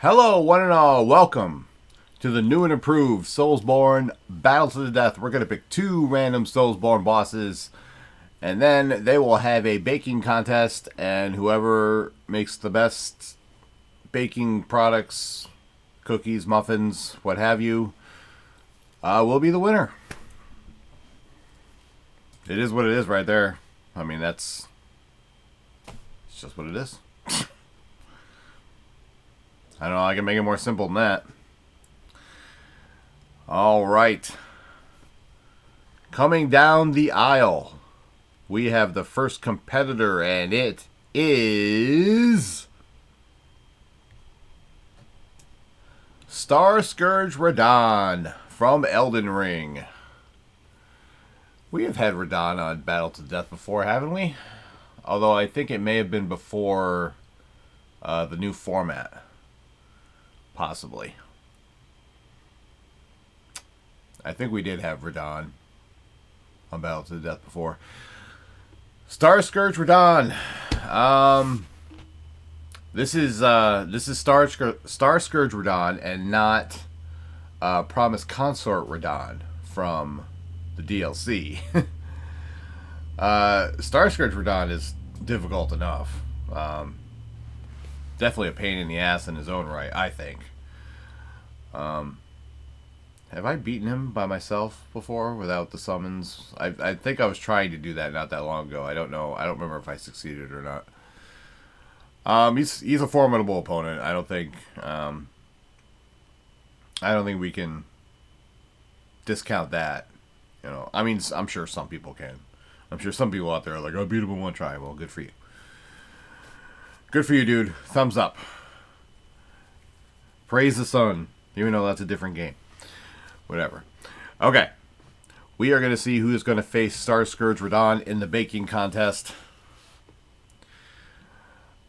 Hello, one and all. Welcome to the new and improved SoulsBorne Battle to the Death. We're going to pick two random SoulsBorne bosses, and then they will have a baking contest, and whoever makes the best baking products, cookies, muffins, what have you, will be the winner. It is what it is right there. I mean, it's just what it is. I don't know, I can make it more simple than that. Alright. Coming down the aisle, we have the first competitor, and it is Star Scourge Radahn from Elden Ring. We have had Radahn on Battle to Death before, haven't we? Although I think it may have been before the new format. Possibly. I think we did have Radahn on Battle to the Death before. Star Scourge Radahn. This is Star Scourge Radahn and not Promised Consort Radahn from the DLC. Star Scourge Radahn is difficult enough. Definitely a pain in the ass in his own right, I think. Have I beaten him by myself before without the summons? I think I was trying to do that not that long ago. I don't know. I don't remember if I succeeded or not. He's a formidable opponent. I don't think we can discount that. You know, I mean, I'm sure some people can. I'm sure some people out there are like, "I beat him in one try." Well, good for you. Good for you, dude. Thumbs up. Praise the sun. Even though that's a different game. Whatever. Okay. We are going to see who is going to face Star Scourge Radahn in the baking contest.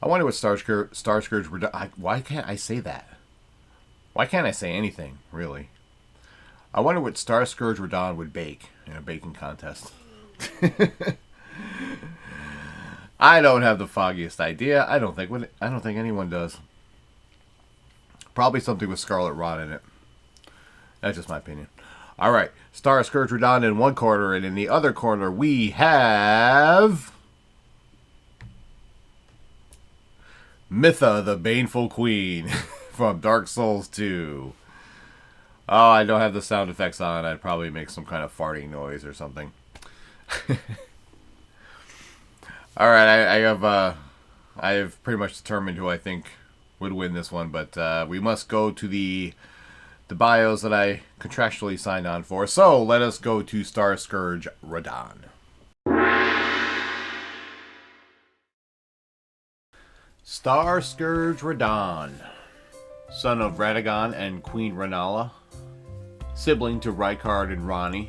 I wonder what Star Scourge Radahn... Why can't I say that? Why can't I say anything, really? I wonder what Star Scourge Radahn would bake in a baking contest. I don't have the foggiest idea. I don't think anyone does. Probably something with scarlet rot in it. That's just my opinion. All right, Star Scourge Radahn in one corner, and in the other corner we have Mitha, the Baneful Queen from Dark Souls 2. Oh, I don't have the sound effects on. I'd probably make some kind of farting noise or something. All right, I have pretty much determined who I think would win this one, but we must go to the bios that I contractually signed on for. So let us go to Star Scourge Radahn. Star Scourge Radahn, son of Radagon and Queen Rennala, sibling to Rykard and Ranni.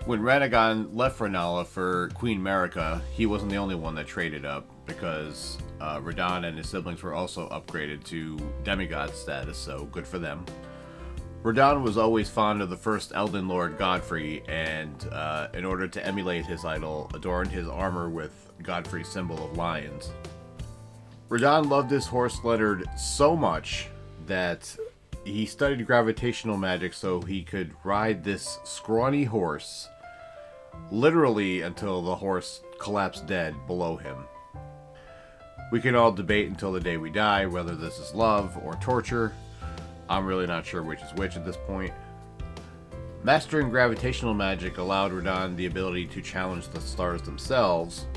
When Radagon left Rennala for Queen Marika, he wasn't the only one that traded up, because Radahn and his siblings were also upgraded to demigod status, so good for them. Radahn was always fond of the first Elden Lord Godfrey, and in order to emulate his idol, adorned his armor with Godfrey's symbol of lions. Radahn loved his horse Leonard so much that he studied gravitational magic so he could ride this scrawny horse literally until the horse collapsed dead below him. We can all debate until the day we die whether this is love or torture. I'm really not sure which is which at this point. Mastering gravitational magic allowed Radahn the ability to challenge the stars themselves.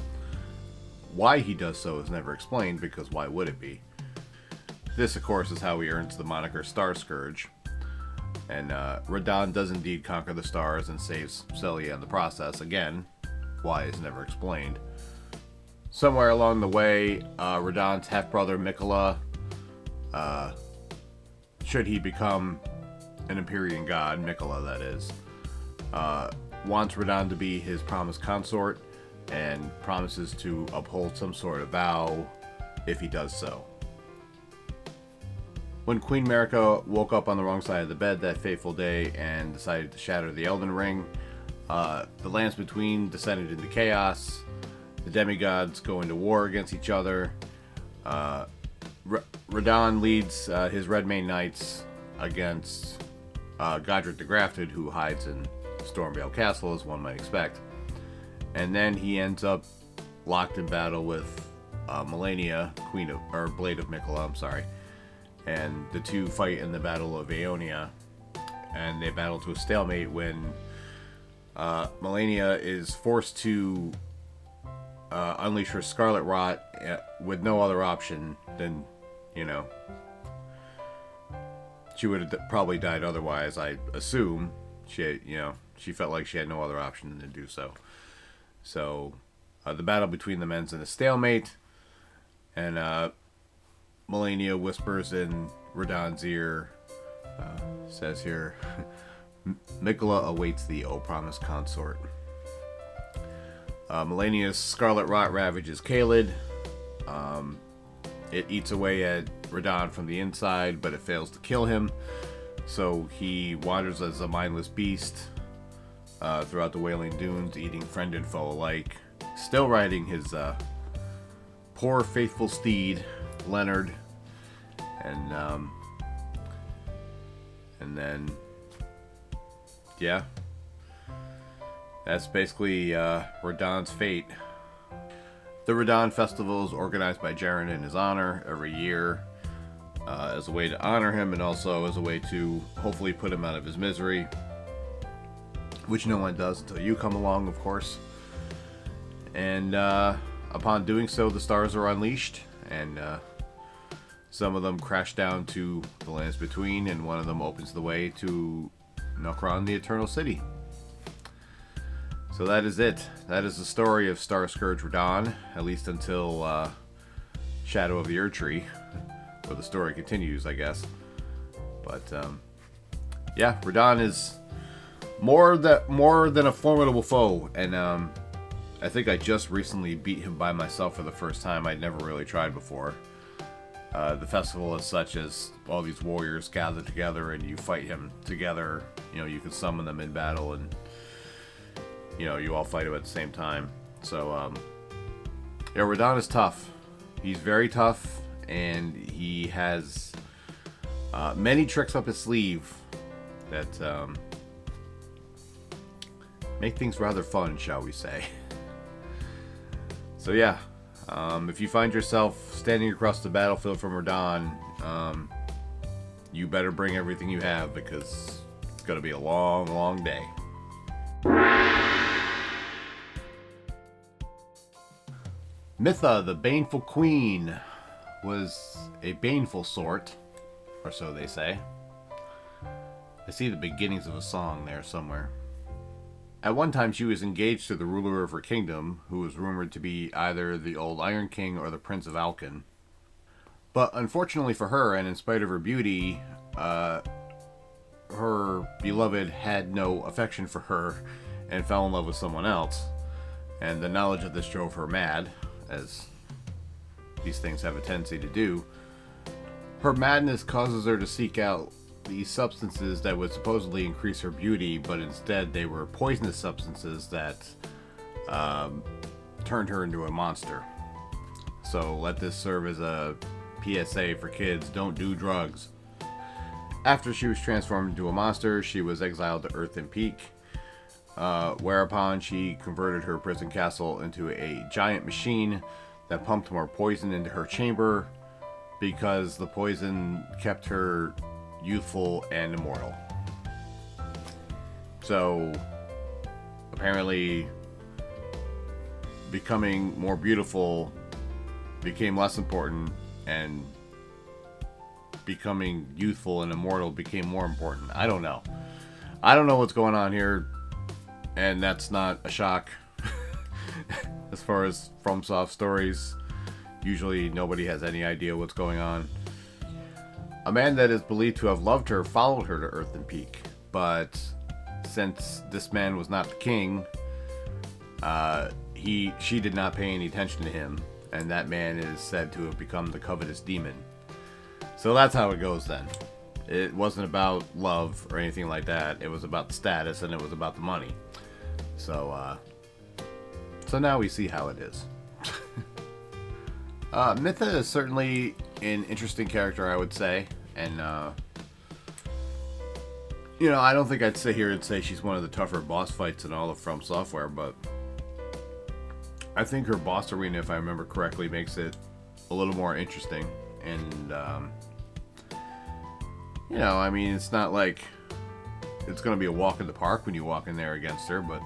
Why he does so is never explained, because why would it be? This, of course, is how he earns the moniker Star Scourge. And Radahn does indeed conquer the stars and saves Celia in the process. Again, why is never explained. Somewhere along the way, Radahn's half-brother Miquella, should he become an Empyrean god, Miquella that is, wants Radahn to be his promised consort, and promises to uphold some sort of vow if he does so. When Queen Marika woke up on the wrong side of the bed that fateful day and decided to shatter the Elden Ring, the lands between descended into chaos. The demigods go into war against each other. Radahn leads his Red Mane Knights against Godric the Grafted, who hides in Stormvale Castle, as one might expect. And then he ends up locked in battle with Melania, Blade of Mikola, I'm sorry. And the two fight in the Battle of Aeonia. And they battle to a stalemate when Melania is forced to unleash her Scarlet Rot with no other option than, she would have probably died otherwise, I assume. She felt like she had no other option than to do so. So, the battle between them ends in a stalemate, and Melania whispers in Radahn's ear, says here, Mikola awaits thee, O promised consort. Melania's Scarlet Rot ravages Caelid. It eats away at Radahn from the inside, but it fails to kill him. So he wanders as a mindless beast throughout the Wailing Dunes, eating friend and foe alike. Still riding his poor faithful steed, Leonard. And then, yeah. That's basically Radahn's fate. The Radahn Festival is organized by Jaren in his honor every year as a way to honor him, and also as a way to hopefully put him out of his misery, which no one does until you come along, of course. And upon doing so, the stars are unleashed, and some of them crash down to the lands between, and one of them opens the way to Nokron, the Eternal City. So that is it. That is the story of Star Scourge Radahn, at least until Shadow of the Erdtree, where the story continues, I guess. But yeah, Radahn is more than a formidable foe, and I think I just recently beat him by myself for the first time. I'd never really tried before. The festival is such as all these warriors gather together and you fight him together. You can summon them in battle, and you all fight him at the same time. So, yeah, Radahn is tough. He's very tough, and he has many tricks up his sleeve that make things rather fun, shall we say. So, yeah, if you find yourself standing across the battlefield from Radahn, you better bring everything you have, because it's going to be a long, long day. Mitha, the Baneful Queen, was a baneful sort, or so they say. I see the beginnings of a song there somewhere. At one time she was engaged to the ruler of her kingdom, who was rumored to be either the old Iron King or the Prince of Alkin. But unfortunately for her, and in spite of her beauty, her beloved had no affection for her and fell in love with someone else. And the knowledge of this drove her mad, as these things have a tendency to do. Her madness causes her to seek out these substances that would supposedly increase her beauty, but instead they were poisonous substances that turned her into a monster. So let this serve as a PSA for kids: don't do drugs. After she was transformed into a monster, she was exiled to Earthen Peak, whereupon she converted her prison castle into a giant machine that pumped more poison into her chamber, because the poison kept her youthful and immortal. So apparently becoming more beautiful became less important, and becoming youthful and immortal became more important. I don't know what's going on here, and that's not a shock. As far as FromSoft stories, usually nobody has any idea what's going on. A man that is believed to have loved her followed her to Earthen Peak, but since this man was not the king, she did not pay any attention to him, and that man is said to have become the covetous demon. So that's how it goes then. It wasn't about love or anything like that. It was about the status, and it was about the money. So now we see how it is. Mitha is certainly an interesting character, I would say. And, you know, I don't think I'd sit here and say she's one of the tougher boss fights in all of From Software, but I think her boss arena, if I remember correctly, makes it a little more interesting. And, you know, I mean, it's not like it's going to be a walk in the park when you walk in there against her, but,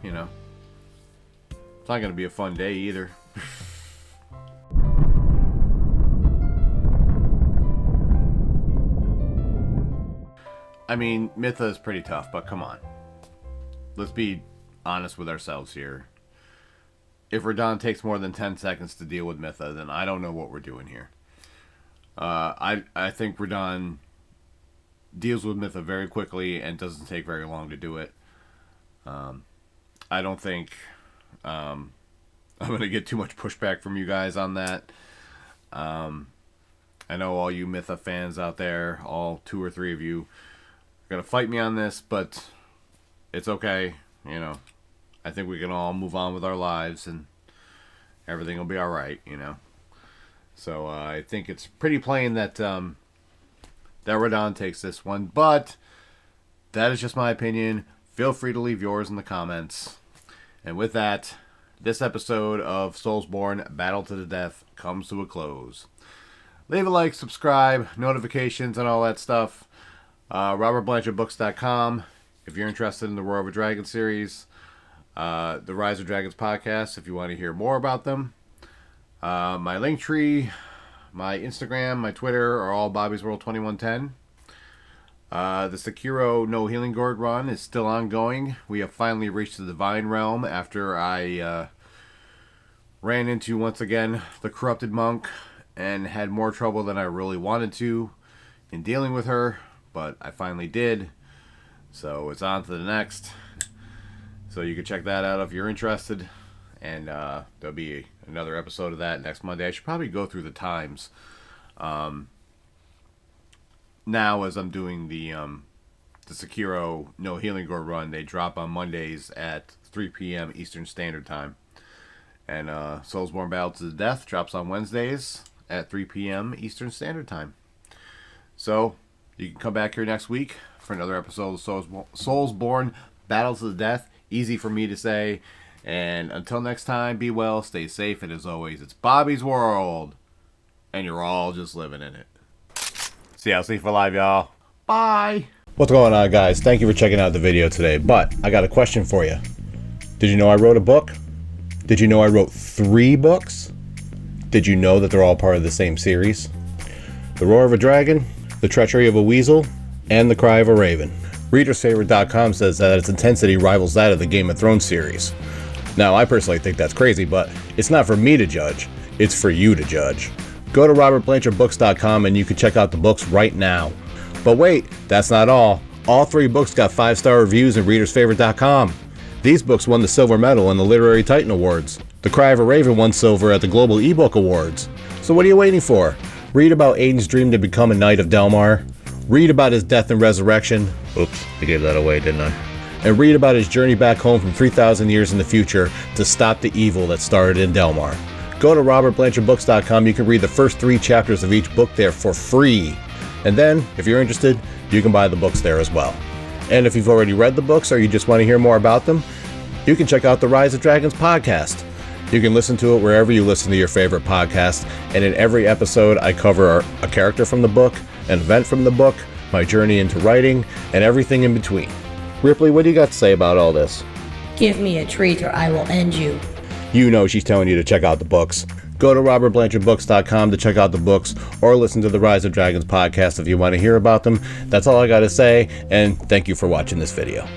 you know, it's not going to be a fun day either. I mean, Mytha is pretty tough, but come on. Let's be honest with ourselves here. If Radahn takes more than 10 seconds to deal with Mytha, then I don't know what we're doing here. I think Radahn deals with Mytha very quickly and doesn't take very long to do it. I don't think I'm going to get too much pushback from you guys on that. I know all you Mytha fans out there, all 2 or 3 of you, are going to fight me on this, but it's okay. You know, I think we can all move on with our lives and everything will be all right, you know. So I think it's pretty plain that that Radahn takes this one, but that is just my opinion. Feel free to leave yours in the comments. And with that, this episode of SoulsBorne Battle to the Death comes to a close. Leave a like, subscribe, notifications, and all that stuff. RobertBlanchardBooks.com if you're interested in the Roar of a Dragon series. The Rise of Dragons podcast if you want to hear more about them. My Linktree, my Instagram, my Twitter are all Bobby's World 2110. The Sekiro No Healing Gourd run is still ongoing. We have finally reached the Divine Realm after I ran into, once again, the Corrupted Monk and had more trouble than I really wanted to in dealing with her, but I finally did. So it's on to the next. So you can check that out if you're interested. And there'll be another episode of that next Monday. I should probably go through the times. Now, as I'm doing the Sekiro No Healing Gourd run, they drop on Mondays at 3 p.m. Eastern Standard Time. And SoulsBorne Battle to the Death drops on Wednesdays at 3 p.m. Eastern Standard Time. So you can come back here next week for another episode of SoulsBorne Battle to the Death. Easy for me to say. And until next time, be well, stay safe, and as always, it's Bobby's World, and you're all just living in it. See y'all for live, y'all. Bye! What's going on, guys? Thank you for checking out the video today, but I got a question for you. Did you know I wrote a book? Did you know I wrote 3 books? Did you know that they're all part of the same series? The Roar of a Dragon, The Treachery of a Weasel, and The Cry of a Raven. ReadersFavorite.com says that its intensity rivals that of the Game of Thrones series. Now, I personally think that's crazy, but it's not for me to judge. It's for you to judge. Go to RobertBlanchardBooks.com and you can check out the books right now. But wait, that's not all. All 3 books got 5-star reviews in ReadersFavorite.com. These books won the silver medal in the Literary Titan Awards. The Cry of a Raven won silver at the Global eBook Awards. So what are you waiting for? Read about Aiden's dream to become a Knight of Delmar. Read about his death and resurrection. Oops, I gave that away, didn't I? And read about his journey back home from 3,000 years in the future to stop the evil that started in Delmar. Go to RobertBlanchardBooks.com. You can read the first 3 chapters of each book there for free. And then, if you're interested, you can buy the books there as well. And if you've already read the books or you just want to hear more about them, you can check out the Rise of Dragons podcast. You can listen to it wherever you listen to your favorite podcast. And in every episode, I cover a character from the book, an event from the book, my journey into writing, and everything in between. Ripley, what do you got to say about all this? Give me a treat or I will end you. You know she's telling you to check out the books. Go to RobertBlanchardBooks.com to check out the books or listen to the Rise of Dragons podcast if you want to hear about them. That's all I got to say, and thank you for watching this video.